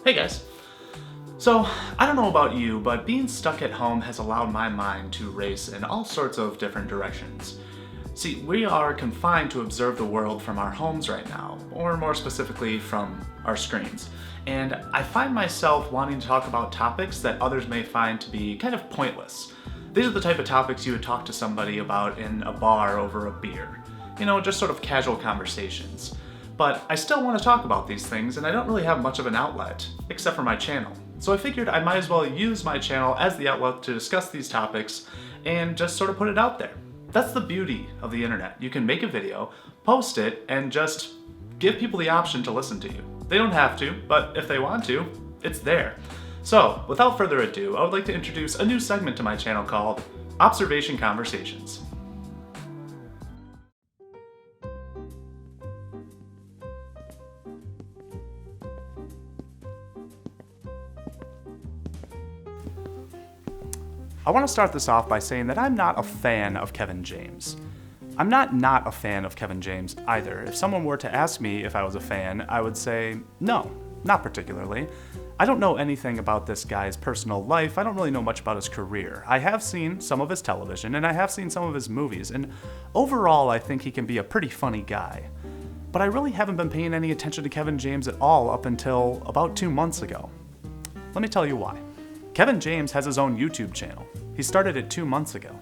Hey guys. So, I don't know about you, but being stuck at home has allowed my mind to race in all sorts of different directions. See, we are confined to observe the world from our homes right now, or more specifically from our screens. And I find myself wanting to talk about topics that others may find to be kind of pointless. These are the type of topics you would talk to somebody about in a bar over a beer. You know, just sort of casual conversations. But I still want to talk about these things, and I don't really have much of an outlet, except for my channel. So I figured I might as well use my channel as the outlet to discuss these topics and just sort of put it out there. That's the beauty of the internet. You can make a video, post it, and just give people the option to listen to you. They don't have to, but if they want to, it's there. So, without further ado, I would like to introduce a new segment to my channel called Observation Conversations. I want to start this off by saying that I'm not a fan of Kevin James. I'm not a fan of Kevin James either. If someone were to ask me if I was a fan, I would say no, not particularly. I don't know anything about this guy's personal life. I don't really know much about his career. I have seen some of his television and I have seen some of his movies, and overall I think he can be a pretty funny guy. But I really haven't been paying any attention to Kevin James at all up until about 2 months ago. Let me tell you why. Kevin James has his own YouTube channel. He started it 2 months ago.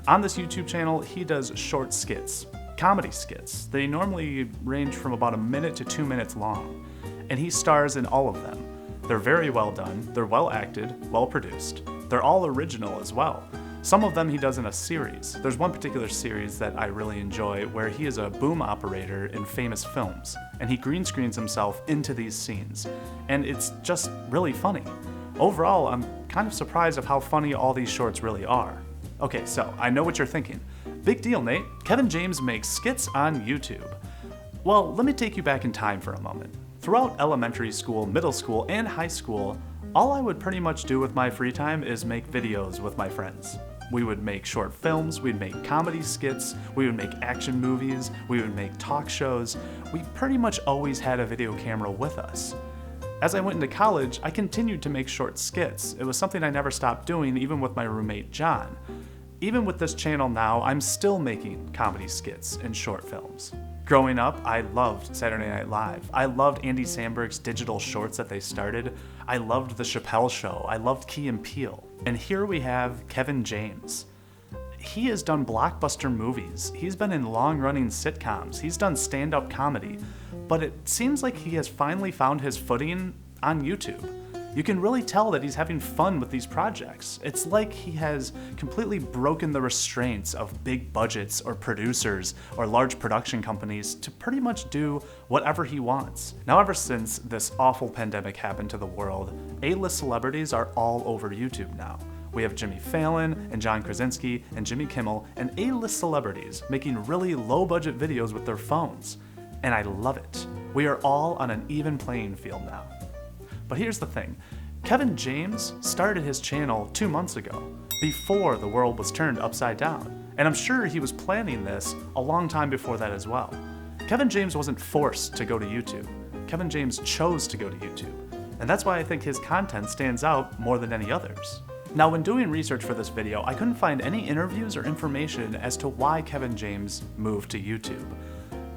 On this YouTube channel, he does short skits, comedy skits. They normally range from about a minute to 2 minutes long, and he stars in all of them. They're very well done, they're well acted, well produced. They're all original as well. Some of them he does in a series. There's one particular series that I really enjoy where he is a boom operator in famous films, and he green screens himself into these scenes, and it's just really funny. Overall, I'm kind of surprised of how funny all these shorts really are. Okay, so I know what you're thinking. Big deal, Nate. Kevin James makes skits on YouTube. Well, let me take you back in time for a moment. Throughout elementary school, middle school, and high school, all I would pretty much do with my free time is make videos with my friends. We would make short films, we'd make comedy skits, we would make action movies, we would make talk shows. We pretty much always had a video camera with us. As I went into college, I continued to make short skits. It was something I never stopped doing, even with my roommate John. Even with this channel now, I'm still making comedy skits and short films. Growing up, I loved Saturday Night Live. I loved Andy Samberg's digital shorts that they started. I loved The Chappelle Show. I loved Key and Peele. And here we have Kevin James. He has done blockbuster movies. He's been in long-running sitcoms. He's done stand-up comedy. But it seems like he has finally found his footing on YouTube. You can really tell that he's having fun with these projects. It's like he has completely broken the restraints of big budgets or producers or large production companies to pretty much do whatever he wants. Now, ever since this awful pandemic happened to the world, A-list celebrities are all over YouTube now. We have Jimmy Fallon and John Krasinski and Jimmy Kimmel and A-list celebrities making really low-budget videos with their phones. And I love it. We are all on an even playing field now. But here's the thing. Kevin James started his channel 2 months ago, before the world was turned upside down. And I'm sure he was planning this a long time before that as well. Kevin James wasn't forced to go to YouTube. Kevin James chose to go to YouTube. And that's why I think his content stands out more than any others. Now, when doing research for this video, I couldn't find any interviews or information as to why Kevin James moved to YouTube.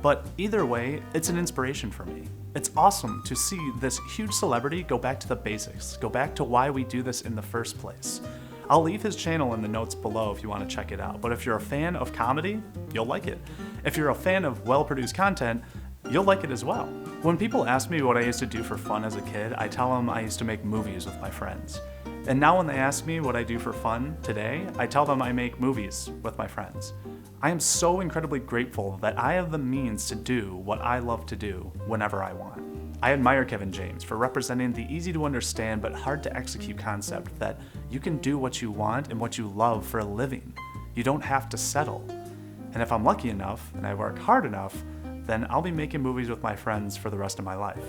But either way, it's an inspiration for me. It's awesome to see this huge celebrity go back to the basics, go back to why we do this in the first place. I'll leave his channel in the notes below if you want to check it out, but if you're a fan of comedy, you'll like it. If you're a fan of well-produced content, you'll like it as well. When people ask me what I used to do for fun as a kid, I tell them I used to make movies with my friends. And now when they ask me what I do for fun today, I tell them I make movies with my friends. I am so incredibly grateful that I have the means to do what I love to do whenever I want. I admire Kevin James for representing the easy to understand but hard to execute concept that you can do what you want and what you love for a living. You don't have to settle. And if I'm lucky enough and I work hard enough, then I'll be making movies with my friends for the rest of my life.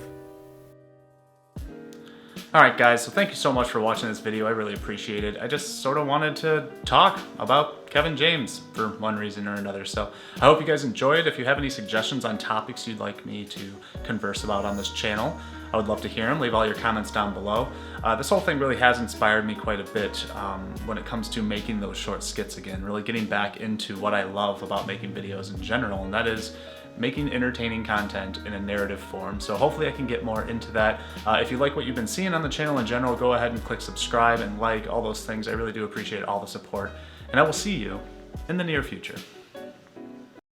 Alright guys, so thank you so much for watching this video. I really appreciate it. I just sort of wanted to talk about Kevin James for one reason or another. So I hope you guys enjoyed. If you have any suggestions on topics you'd like me to converse about on this channel, I would love to hear them. Leave all your comments down below. This whole thing really has inspired me quite a bit when it comes to making those short skits again, really getting back into what I love about making videos in general, and that is making entertaining content in a narrative form. So hopefully I can get more into that. If you like what you've been seeing on the channel in general, go ahead and click subscribe and like, all those things. I really do appreciate all the support, and I will see you in the near future.